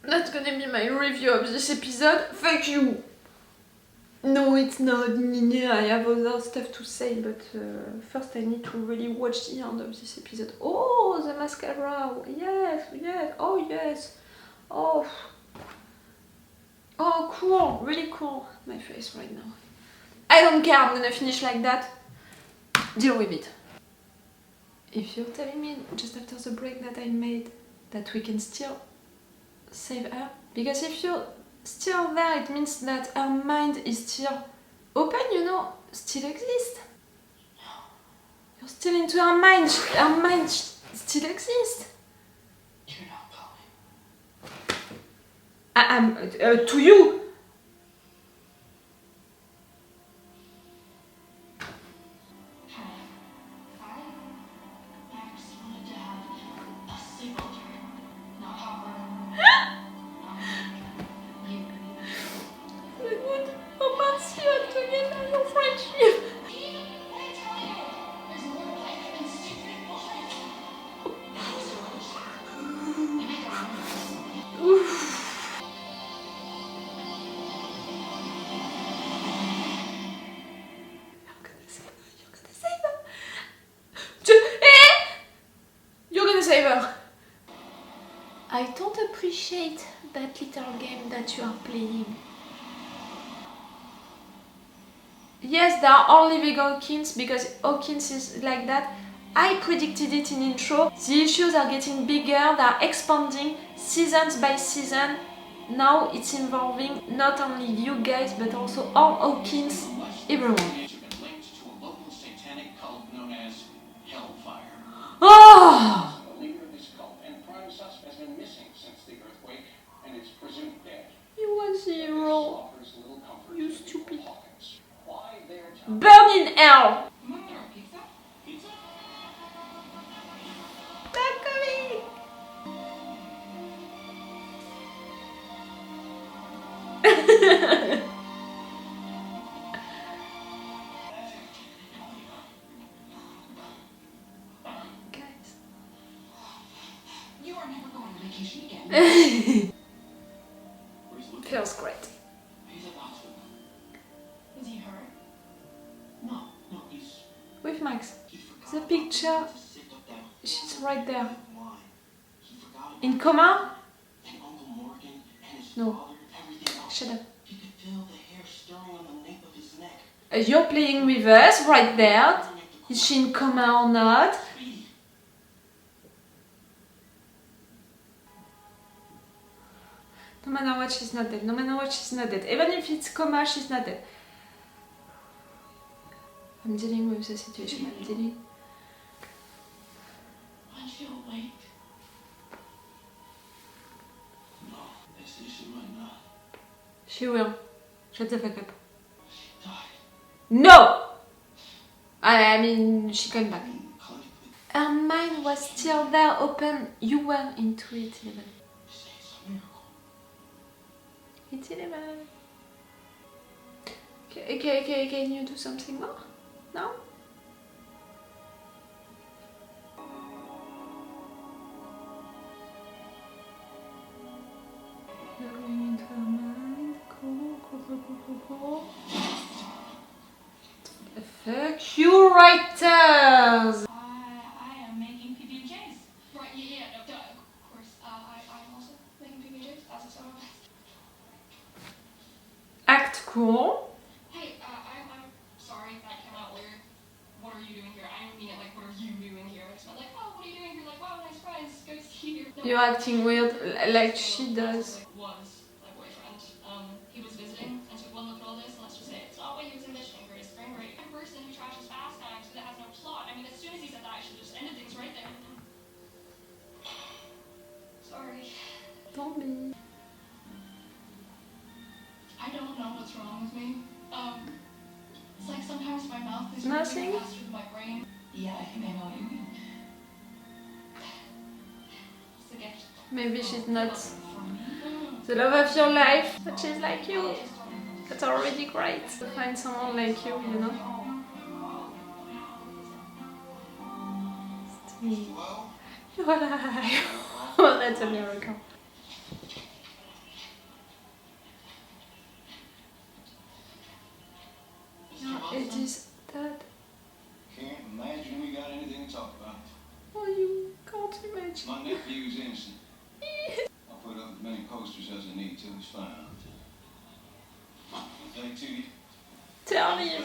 That's gonna be my review of this episode. Fuck you! No, it's not. I have other stuff to say, but first I need to really watch the end of this episode. Oh, the mascara! Yes, yes, oh yes! Oh, oh, cool, really cool. My face right now. I don't care, I'm gonna finish like that. Deal with it. If you're telling me just after the break that I made that we can still save her, because if you're still there, it means that her mind is still open, you know, still exists. You're still into her mind still exists. You're not calling. To you. I don't appreciate that little game that you are playing. Yes, there are all living Hawkins because Hawkins is like that. I predicted it in intro. The issues are getting bigger, they are expanding seasons by season. Now it's involving not only you guys but also all Hawkins, everyone. Oh! He was the hero. You stupid. Burn in hell! They're coming! Guys. You are never going on vacation again. Feels great. He's at the hospital. Is he hurt? No, he's... With Max. The picture, she's right there. In coma? No. Shut up. You're playing with us right there. Is she in coma or not? No matter what, she's not dead. No matter what, she's not dead. Even if it's coma, she's not dead. I'm dealing with the situation. I'm dealing. Aren't you awake? No, they say she might not. She will. Shut the fuck up. She died. No! I mean, she came back. Her mind was still there, open. You were into it, even. It's 11. Okay, can you do something more? No? You're going into her mind. Cool. Fuck you, writers! I am making PB&Js. Right, yeah, no, duh, of course. I'm also making PB&Js as a solo. Act cool. Hey, I'm sorry if that came out weird. What are you doing here? I don't mean it like, what are you doing here? It's not like, oh, what are you doing here? Like, wow, nice prize, ghost here. No, You're acting weird, like she does. Was my boyfriend. He was visiting and took one look at all this, and let's just say it's not what he was envisioning for his spring break. A person who trashes fast times that has no plot. I mean, as soon as he said that, I should just ended things right there. Sorry. Don't be. I don't know what's wrong with me. It's like sometimes my mouth is Nothing? moving faster than my brain. Yeah, I think I know what you mean. It's a gift. Maybe she's not For me? the love of your life, but she's like you. That's already great. To find someone like you, you know? You're alive. Oh, that's a miracle. it is that. Can't imagine we got anything to talk about. Oh, you can't imagine. My nephew's innocent. I'll put up as many posters as I need till he's found. Thank to you. Tell him.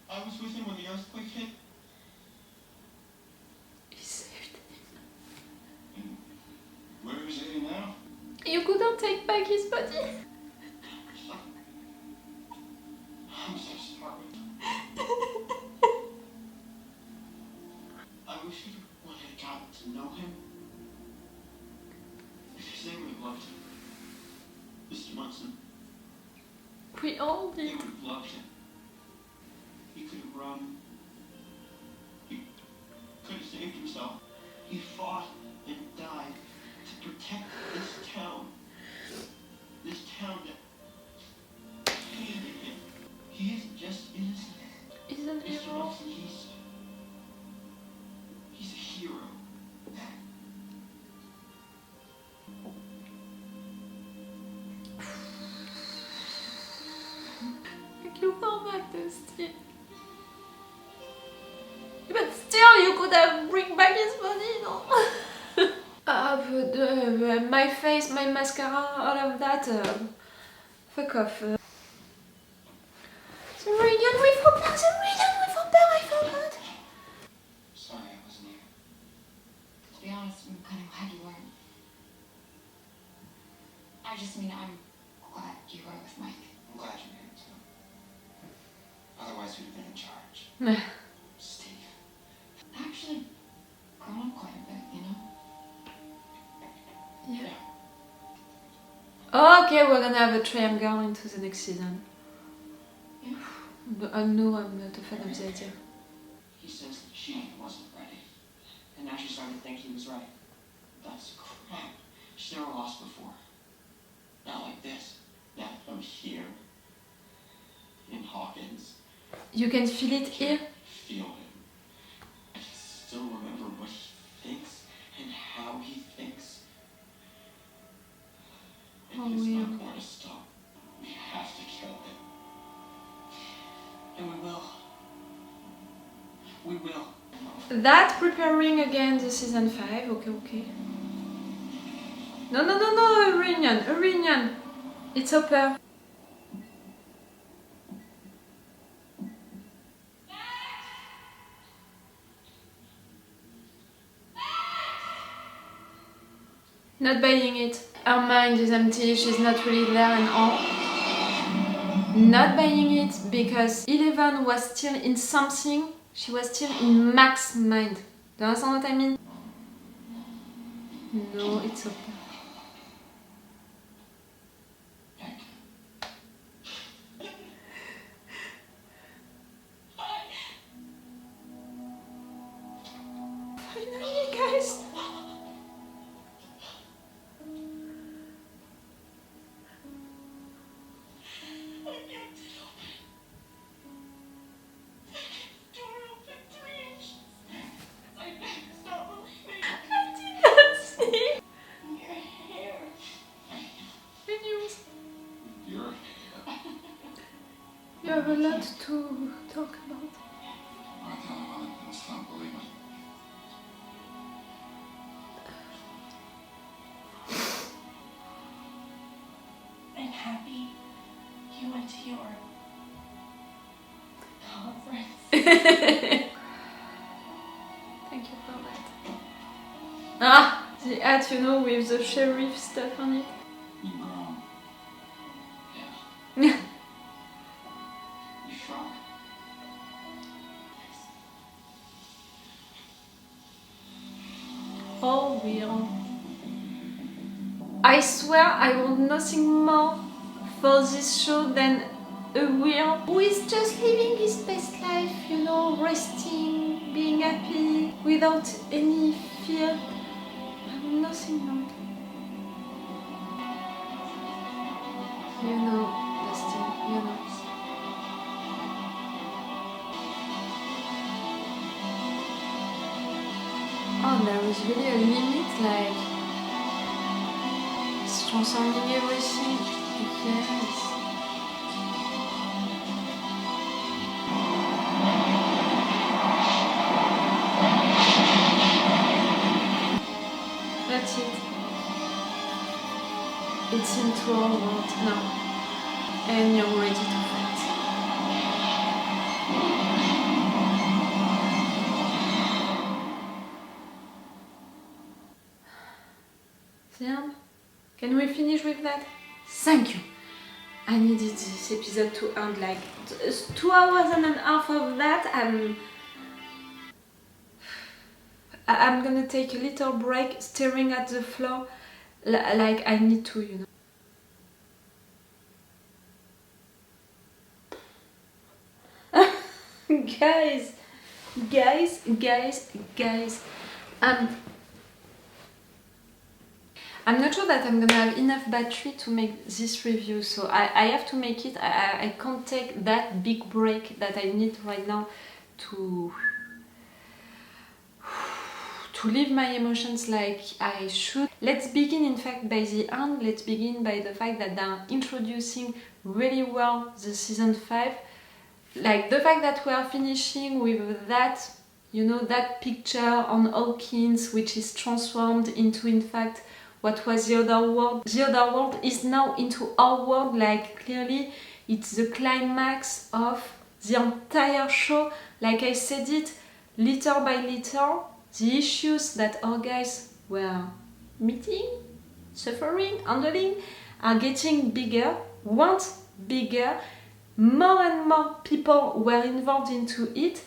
I was with him when the earthquake hit. He saved him. Where is he now? You couldn't take back his body. I'm so sorry. I wish everyone had gotten to know him. Because they would have loved him. Mr. Munson, We all they did. would have loved him. He could have run. He could have saved himself. He fought and died to protect this town. This town that hated him. He isn't just innocent. He's an Mr. hero. Munson, he's a hero. Like you fell back to still. But still, you could have bring back his body, no? My face, my mascara, all of that. Fuck off. The reunion with Hopper, I forgot. Sorry I wasn't here. To be honest, I'm kind of glad you weren't. I just mean I'm glad you were with Mike. I'm glad you did too. Otherwise we'd have been in charge. Steve. Actually, grown up quite a bit, you know? Yeah. Okay, we're gonna have a triangle into the next season. Yeah. I know I'm not a fan of the idea. He says that she wasn't ready. And now she's starting to think he was right. That's crap. She's never lost before. Not like this. Now I'm here. In Hawkins. You can feel it here. Feel him. I can still remember what he thinks and how he thinks. Oh, And it's weird. not going to stop. We have to kill him. And we will. We will. That preparing again the season 5. Okay. No, a reunion. It's Hopper. Not buying it. Her mind is empty, she's not really there and all. Not buying it because Eleven was still in something, she was still in Max's mind. Do you understand what I mean? No, it's okay. Finally, guys! You have a lot to talk about. I tell him I still believe it. I'm happy you went to your conference. Thank you for that. Ah, the hat, you know, with the sheriff stuff on it. You grown. Yeah. You shrunk. Oh, real. I swear I want nothing more for this show than a Will who is just living his best life, you know, resting, being happy, without any fear. I want nothing more. You know, Dustin, you know. Oh, there was really a limit, like, it's transforming everything. Yes. accepted. It's into our world now. And you're ready to fight. Firm? Can we finish with that? Thank you. I needed this episode to end like 2 hours and a half of that. I'm gonna take a little break staring at the floor like I need to, you know. Guys, I'm not sure that I'm gonna have enough battery to make this review, so I have to make it. I can't take that big break that I need right now to leave my emotions like I should. Let's begin in fact by the end. Let's begin by the fact that they're introducing really well the season 5. Like the fact that we are finishing with that, you know, that picture on Hawkins, which is transformed into in fact what was the other world. The other world is now into our world, like clearly it's the climax of the entire show. Like I said it, little by little, the issues that our guys were meeting, suffering, handling, are getting bigger, once bigger. More and more people were involved into it.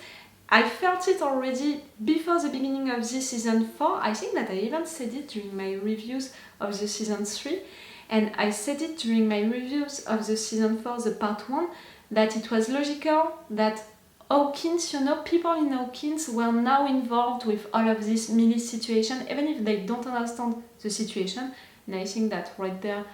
I felt it already before the beginning of this season 4. I think that I even said it during my reviews of the season 3. And I said it during my reviews of the season 4, the part 1, that it was logical that Hawkins, you know, people in Hawkins were now involved with all of this Millie situation, even if they don't understand the situation. And I think that right there,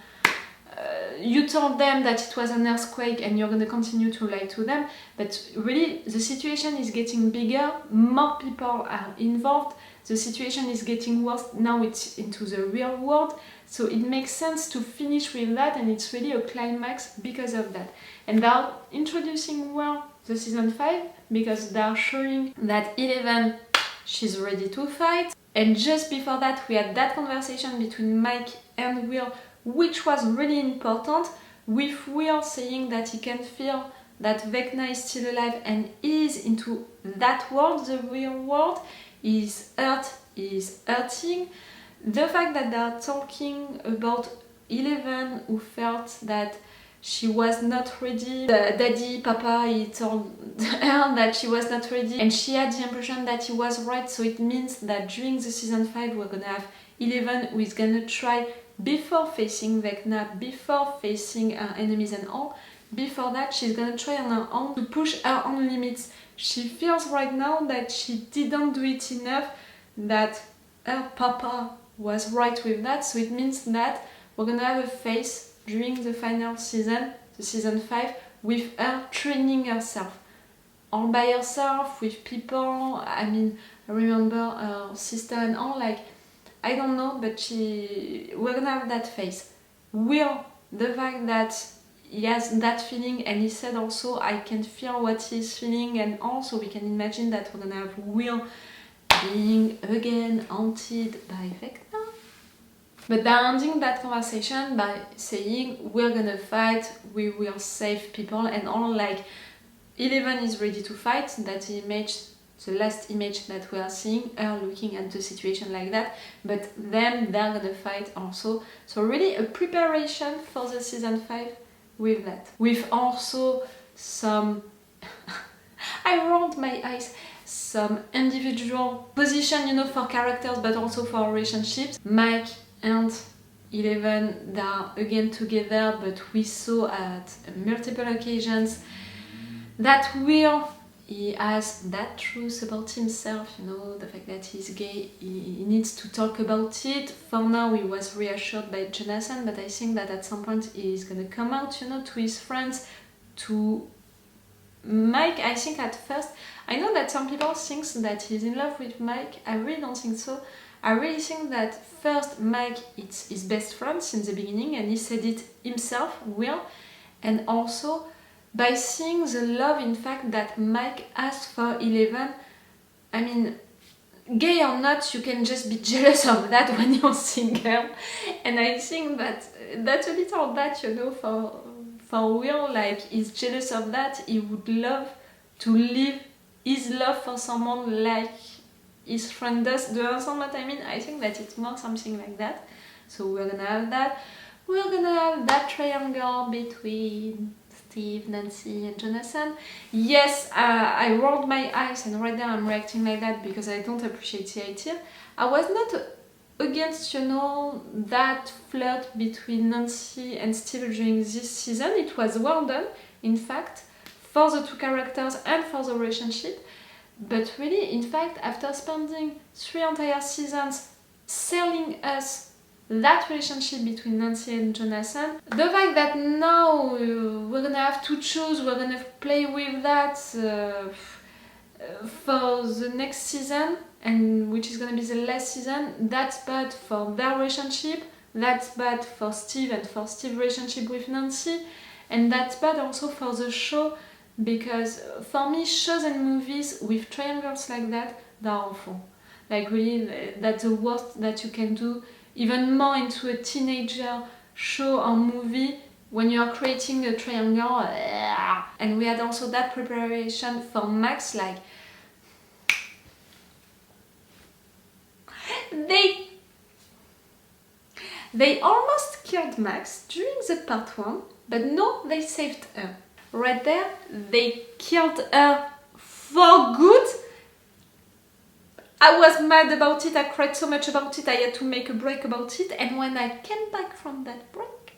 you told them that it was an earthquake and you're going to continue to lie to them, but really the situation is getting bigger, more people are involved, the situation is getting worse, now it's into the real world, so it makes sense to finish with that, and it's really a climax because of that. And they're introducing well the season 5 because they're showing that 11, she's ready to fight, and just before that we had that conversation between Mike and Will, which was really important, with Will saying that he can feel that Vecna is still alive and is into that world, the real world. His hurt is hurting. The fact that they are talking about 11, who felt that she was not ready. Daddy, Papa, he told her that she was not ready, and she had the impression that he was right, so it means that during the season 5 we're gonna have 11 who is gonna try, before facing Vecna, before facing her enemies and all, before that she's gonna try on her own to push her own limits. She feels right now that she didn't do it enough, that her papa was right with that, so it means that we're gonna have a phase during the final season, the season 5, with her training herself. All by herself, with people. I mean, I remember her sister and all, like, I don't know, but we're gonna have that phase. Will, the fact that he has that feeling, and he said also, I can feel what he's feeling, and also we can imagine that we're gonna have Will being again haunted by Vecna. But they're ending that conversation by saying, we're gonna fight, we will save people, and all, like, 11 is ready to fight. That image, the last image that we are seeing, her looking at the situation like that, but then they're gonna fight also. So really a preparation for the season 5 with that. With also some, I rolled my eyes, some individual position, you know, for characters, but also for relationships. Mike and 11, they are again together, but we saw at multiple occasions that Will, he has that truth about himself, you know, the fact that he's gay, he needs to talk about it. For now, he was reassured by Jonathan, but I think that at some point he's gonna come out, you know, to his friends, to Mike. I think at first, I know that some people think that he's in love with Mike. I really don't think so. I really think that first Mike is his best friend since the beginning, and he said it himself, Will, and also by seeing the love in fact that Mike has for 11. I mean, gay or not, you can just be jealous of that when you're single. And I think that that's a little bad, you know, for Will, like he's jealous of that. He would love to live his love for someone like his friend does. Do you understand what I mean? I think that it's more something like that. So we're gonna have that. We're gonna have that triangle between Steve, Nancy and Jonathan. Yes, I rolled my eyes and right now I'm reacting like that because I don't appreciate the idea. I was not against, you know, that flirt between Nancy and Steve during this season. It was well done, in fact, for the two characters and for the relationship. But really, in fact, after spending 3 entire seasons selling us that relationship between Nancy and Jonathan, the fact that now we're gonna have to choose, we're gonna play with that for the next season, and which is gonna be the last season, that's bad for their relationship, that's bad for Steve and for Steve's relationship with Nancy, and that's bad also for the show, because for me, shows and movies with triangles like that, they're awful. Like really, that's the worst that you can do, even more into a teenager show or movie when you are creating a triangle. And we had also that preparation for Max, like they almost killed Max during the part 1, but no, they saved her. Right there, they killed her for good. I was mad about it, I cried so much about it, I had to make a break about it, and when I came back from that break,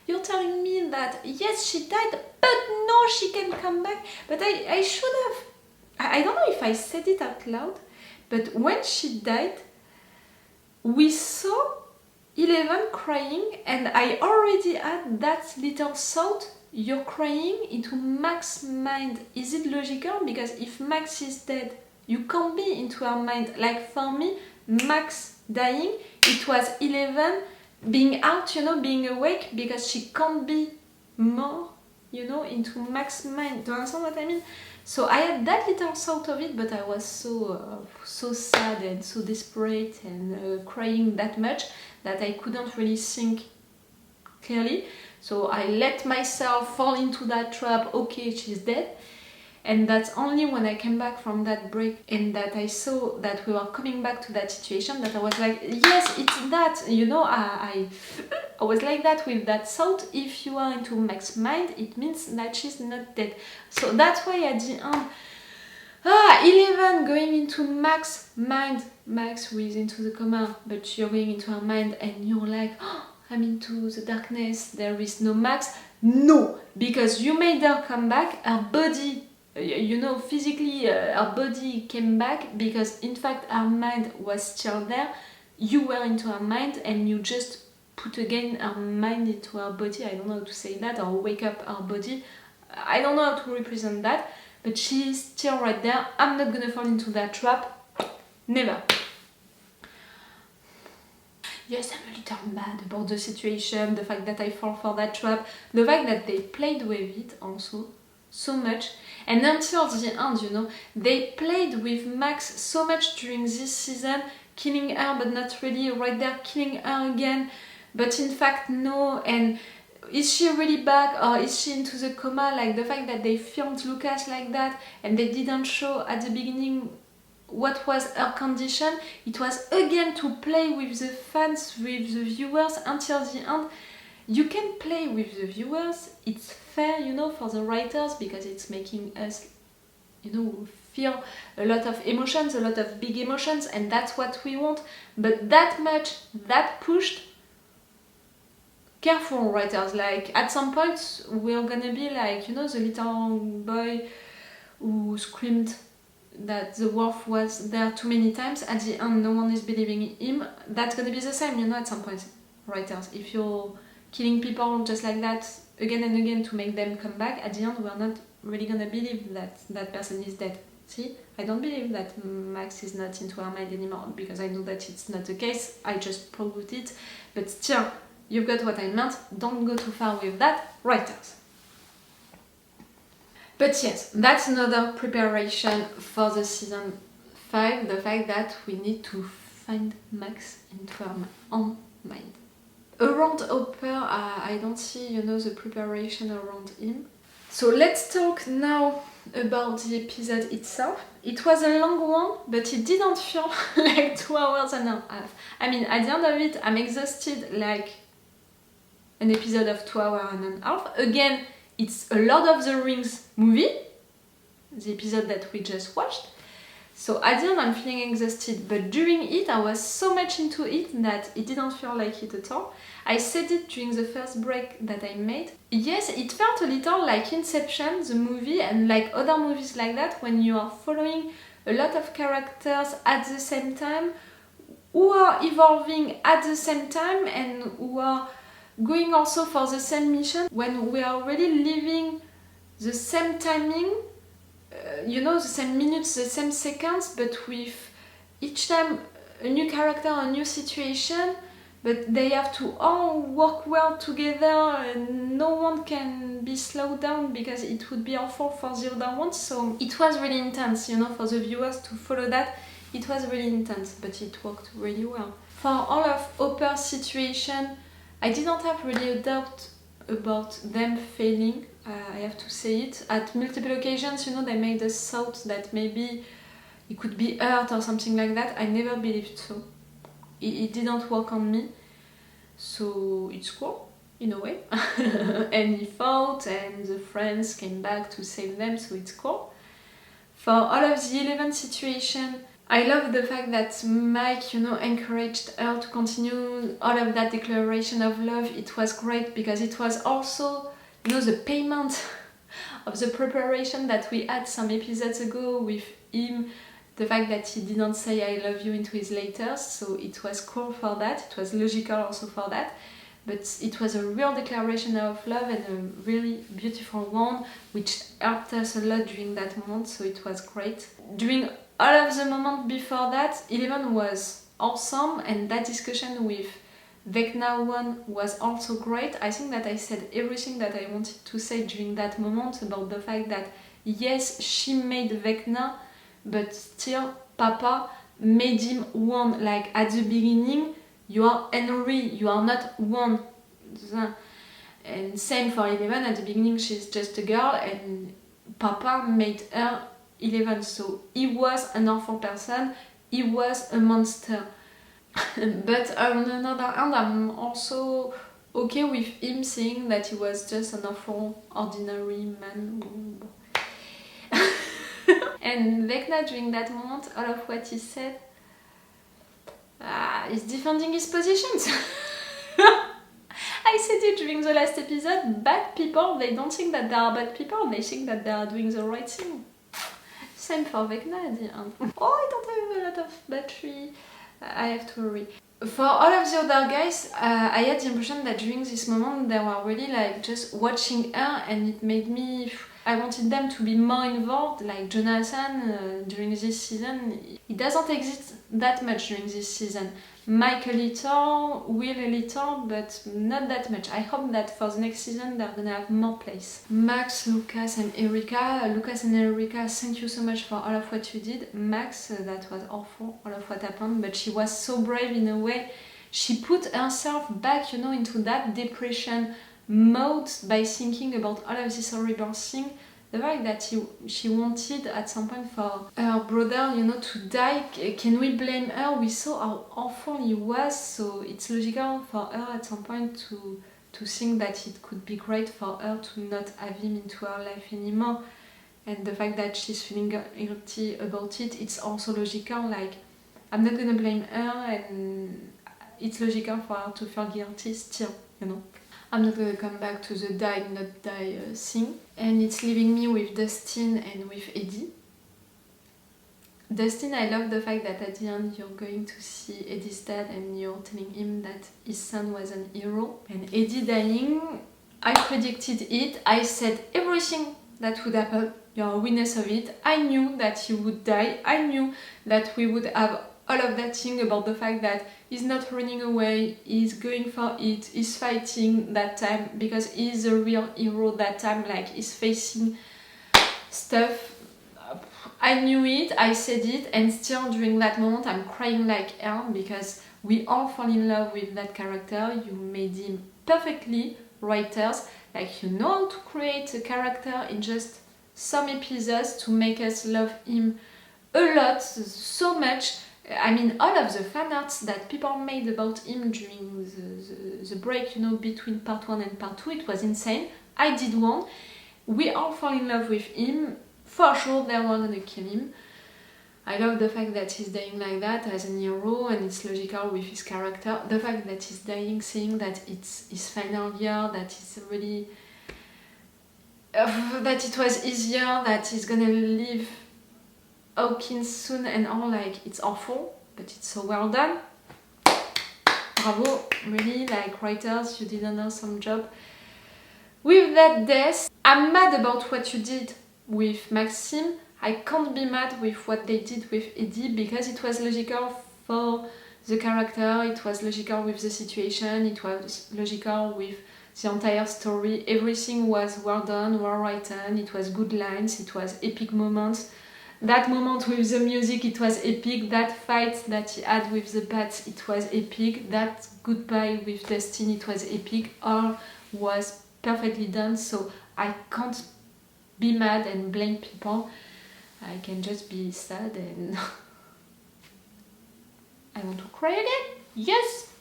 you're telling me that yes, she died, but no, she can come back. But I should have, I don't know if I said it out loud, but when she died, we saw Eleven crying, and I already had that little thought, you're crying into Max's mind. Is it logical? Because if Max is dead, you can't be into her mind. Like for me, Max dying, it was Eleven being out, you know, being awake, because she can't be more, you know, into Max's mind. Do you understand what I mean? So I had that little thought of it, but I was so sad and so desperate and crying that much that I couldn't really think clearly. So I let myself fall into that trap, okay, she's dead. And that's only when I came back from that break and that I saw that we were coming back to that situation that I was like, yes, it's that, you know, I was like that with that thought. If you are into Max's mind, it means that she's not dead. So that's why at the end, 11 going into Max's mind, Max who is into the coma, but you're going into her mind and you're like, oh, I'm into the darkness, there is no Max. No, because you made her come back, her body, you know, physically her body came back because in fact her mind was still there. You were into her mind and you just put again her mind into her body. I don't know how to say that, or wake up her body. I don't know how to represent that, but she's still right there. I'm not gonna fall into that trap. Never. Yes, I'm a little mad about the situation, the fact that I fall for that trap, the fact that they played with it also so much, and until the end, you know, they played with Max so much during this season, killing her but not really, right there killing her again, but in fact no, and is she really back or is she into the coma? Like the fact that they filmed Lucas like that and they didn't show at the beginning what was her condition, it was again to play with the fans, with the viewers until the end. You can play with the viewers, it's fair, you know, for the writers, because it's making us, you know, feel a lot of emotions, a lot of big emotions, and that's what we want. But that much, that pushed, careful writers, like at some point we're gonna be like, you know, the little boy who screamed that the wolf was there too many times, at the end no one is believing him. That's gonna be the same, you know, at some point, writers. If you're killing people just like that again and again to make them come back, at the end we're not really gonna believe that that person is dead. See, I don't believe that Max is not into her mind anymore, because I know that it's not the case, I just proved it, but still, you've got what I meant, don't go too far with that, writers. But yes, that's another preparation for the season 5, the fact that we need to find Max into our own mind. Around Hopper, I don't see, you know, the preparation around him. So let's talk now about the episode itself. It was a long one, but it didn't feel like 2 hours and a half. I mean, at the end of it, I'm exhausted like an episode of 2 hours and a half. Again, it's a Lord of the Rings movie, the episode that we just watched. So at the end I'm feeling exhausted, but during it I was so much into it that it didn't feel like it at all. I said it during the first break that I made. Yes, it felt a little like Inception, the movie, and like other movies like that, when you are following a lot of characters at the same time, who are evolving at the same time and who are going also for the same mission, when we are really living the same timing, you know, the same minutes, the same seconds, but with each time a new character, a new situation, but they have to all work well together and no one can be slowed down because it would be awful for the other one. So it was really intense, you know, for the viewers to follow that. It was really intense, but it worked really well. For all of Hopper's situation, I didn't have really a doubt about them failing. I have to say it. At multiple occasions, you know, they made us thought that maybe he could be hurt or something like that. I never believed so. It didn't work on me. So it's cool, in a way. And he fought and the friends came back to save them, so it's cool. For all of the 11 situation, I love the fact that Mike, you know, encouraged her to continue all of that declaration of love. It was great because it was also, you know, the payment of the preparation that we had some episodes ago with him, the fact that he didn't say I love you into his letters, so it was cool for that. It was logical also for that, but it was a real declaration of love and a really beautiful one, which helped us a lot during that moment, so it was great. During all of the moments before that, 11 was awesome, and that discussion with Vecna 1 was also great. I think that I said everything that I wanted to say during that moment about the fact that yes, she made Vecna, but still Papa made him one. Like at the beginning, you are Henry, you are not one. And same for 11, at the beginning she's just a girl and Papa made her 11, so he was an awful person, he was a monster. But on another hand, I'm also okay with him saying that he was just an awful, ordinary man. And Vecna, during that moment, all of what he said, he's defending his positions. I said it during the last episode, bad people, they don't think that they are bad people, they think that they are doing the right thing. Same for Vecna at the end. Oh, I don't have a lot of battery, I have to hurry. For all of the other guys, I had the impression that during this moment they were really like just watching her, and it made me... I wanted them to be more involved, like Jonathan during this season. He doesn't exist that much during this season. Mike a little, Will a little, but not that much. I hope that for the next season they're gonna have more place. Max, Lucas and Erica. Lucas and Erica, thank you so much for all of what you did. Max, that was awful, all of what happened, but she was so brave in a way. She put herself back, you know, into that depression mode by thinking about all of this horrible thing. The fact that she wanted at some point for her brother, you know, to die. Can we blame her? We saw how awful he was, so it's logical for her at some point to think that it could be great for her to not have him into her life anymore. And the fact that she's feeling guilty about it, it's also logical. Like, I'm not gonna blame her, and it's logical for her to feel guilty still, you know. I'm not gonna come back to the die, not die thing. And it's leaving me with Dustin and with Eddie. Dustin, I love the fact that at the end you're going to see Eddie's dad and you're telling him that his son was an hero. And Eddie dying, I predicted it. I said everything that would happen. You're a witness of it. I knew that he would die. I knew that we would have all of that thing about the fact that he's not running away, he's going for it, he's fighting that time because he's a real hero that time, like he's facing stuff. I knew it, I said it, and still during that moment I'm crying like hell because we all fall in love with that character. You made him perfectly, writers. Like, you know how to create a character in just some episodes to make us love him a lot, so much. I mean, all of the fan arts that people made about him during the break, you know, between part 1 and part 2, it was insane. I did one. We all fall in love with him. For sure, they were gonna kill him. I love the fact that he's dying like that as an hero, and it's logical with his character. The fact that he's dying, seeing that it's his final year, that it's really... that it was easier, that he's gonna leave Hawkins soon and all, like, it's awful, but it's so well done. Bravo, really, like, writers, you did an awesome job with that death. I'm mad about what you did with Maxime. I can't be mad with what they did with Eddie because it was logical for the character, it was logical with the situation, it was logical with the entire story. Everything was well done, well written, it was good lines, it was epic moments. That moment with the music, it was epic. That fight that he had with the bats, it was epic. That goodbye with Dustin, it was epic. All was perfectly done, so I can't be mad and blame people. I can just be sad and I want to cry again. Yes,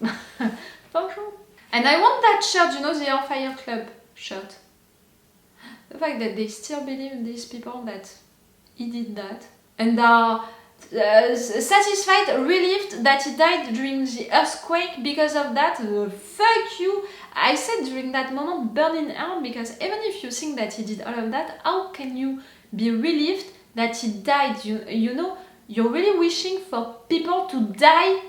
for sure. And I want that shirt, you know, the On Fire Club shirt. The fact that they still believe, these people, that he did that and are satisfied, relieved that he died during the earthquake because of that. Fuck you! I said during that moment, burn in hell, because even if you think that he did all of that, how can you be relieved that he died? You know, you're really wishing for people to die.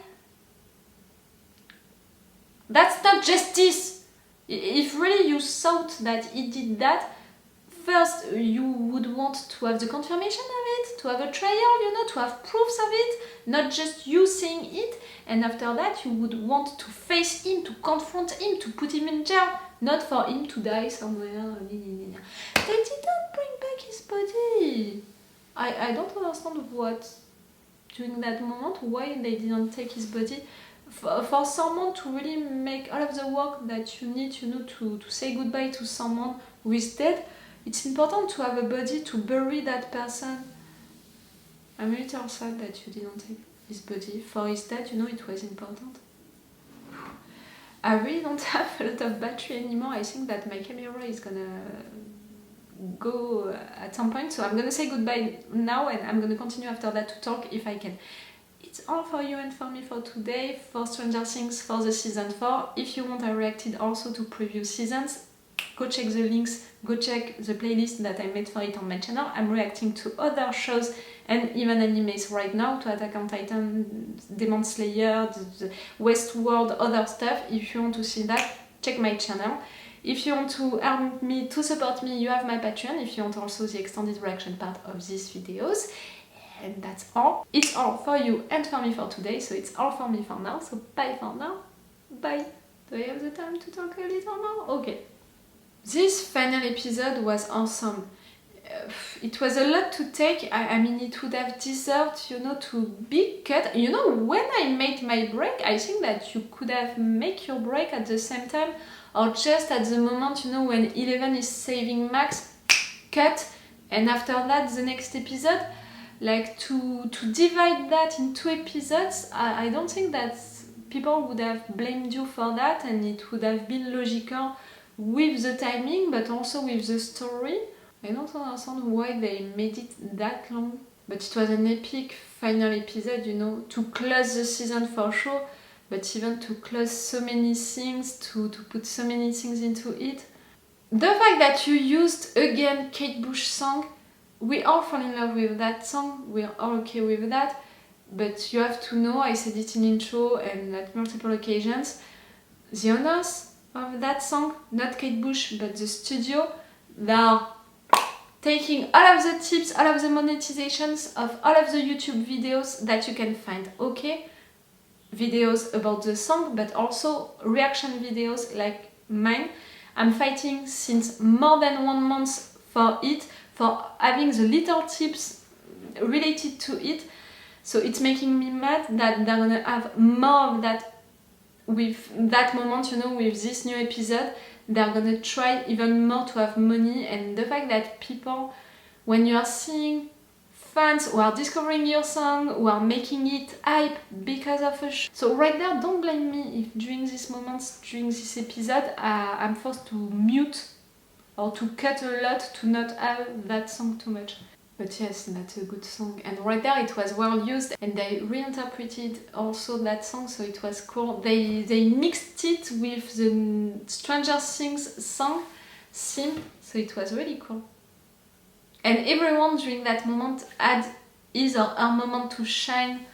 That's not justice. If really you thought that he did that, first you would want to have the confirmation of it, to have a trial, you know, to have proofs of it, not just you saying it, and after that you would want to face him, to confront him, to put him in jail, not for him to die somewhere. They didn't bring back his body. I don't understand what, during that moment, why they didn't take his body. For someone to really make all of the work that you need, you know, to say goodbye to someone who is dead, it's important to have a body to bury that person. I'm a little sad that you didn't take his body. For his dad, you know, it was important. I really don't have a lot of battery anymore. I think that my camera is gonna go at some point, so I'm gonna say goodbye now and I'm gonna continue after that to talk if I can. It's all for you and for me for today, for Stranger Things, for the season 4. If you want, I reacted also to previous seasons. Go check the links, go check the playlist that I made for it on my channel. I'm reacting to other shows and even animes right now, to Attack on Titan, Demon Slayer, the Westworld, other stuff. If you want to see that, check my channel. If you want to help me, to support me, you have my Patreon. If you want also the extended reaction part of these videos. And that's all. It's all for you and for me for today, so it's all for me for now. So bye for now. Bye. Do I have the time to talk a little more? Okay. This final episode was awesome. It was a lot to take. I mean, it would have deserved, you know, to be cut. You know, when I made my break, I think that you could have made your break at the same time, or just at the moment, you know, when Eleven is saving Max, cut, and after that, the next episode. Like, to divide that in 2 episodes, I don't think that people would have blamed you for that, and it would have been logical with the timing, but also with the story. I don't understand why they made it that long, but it was an epic final episode, you know, to close the season for sure, but even to close so many things, to put so many things into it. The fact that you used again Kate Bush song, we all fall in love with that song, we're all okay with that, but you have to know, I said it in intro and at multiple occasions, the owners of that song, not Kate Bush, but the studio, they are taking all of the tips, all of the monetizations of all of the YouTube videos that you can find, okay? Videos about the song, but also reaction videos like mine. I'm fighting since more than 1 month for it, for having the little tips related to it. So it's making me mad that they're gonna have more of that with that moment, you know, with this new episode. They're gonna try even more to have money, and the fact that people, when you are seeing fans who are discovering your song, who are making it hype because of a show. So right there, don't blame me if during these moments, during this episode, I'm forced to mute or to cut a lot to not have that song too much. But yes, that's a good song. And right there it was well used, and they reinterpreted also that song, so it was cool. They mixed it with the Stranger Things song theme, so it was really cool. And everyone during that moment had his or her moment to shine.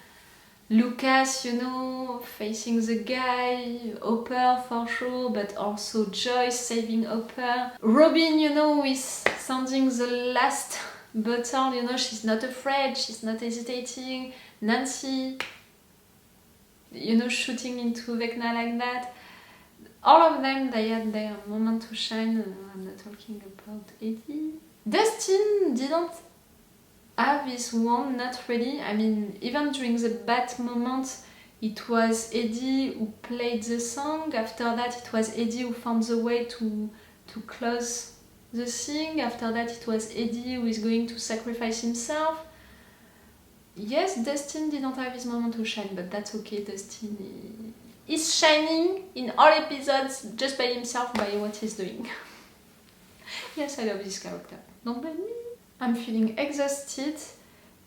Lucas, you know, facing the guy, Hopper for sure, but also Joyce saving Hopper. Robin, you know, is sounding the last battle, you know, she's not afraid, she's not hesitating. Nancy, you know, shooting into Vecna like that. All of them, they had their moment to shine. I'm not talking about Eddie. Dustin didn't have his one, not really. I mean, even during the bad moments, it was Eddie who played the song. After that, it was Eddie who found the way to close the thing. After that, it was Eddie who is going to sacrifice himself. Yes, Dustin didn't have his moment to shine, but that's okay. Dustin is shining in all episodes just by himself, by what he's doing. Yes, I love this character. Don't blame me. I'm feeling exhausted,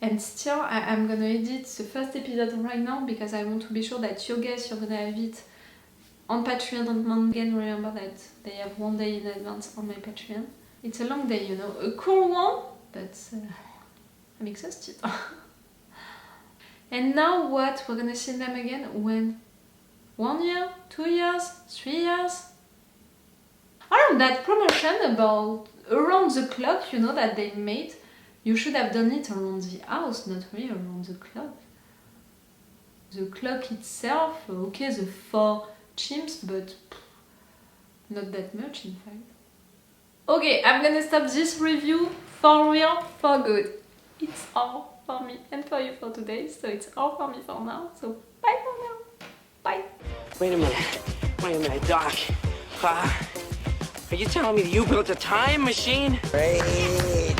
and still I'm gonna edit the first episode right now because I want to be sure that you guys, you're gonna have it on Patreon on Monday. Again, remember that they have one day in advance on my Patreon. It's a long day, you know, a cool one, but I'm exhausted. And now what? We're gonna see them again when? 1 year? 2 years? 3 years? I don't know, that promotion about around the clock, you know, that they made, you should have done it around the house, not really around the clock. The clock itself, okay, the 4 chimes, but not that much in fact. Okay, I'm gonna stop this review for real, for good. It's all for me and for you for today, so it's all for me for now, so bye for now. Bye. Wait a minute, Doc. Are you telling me that you built a time machine? Great.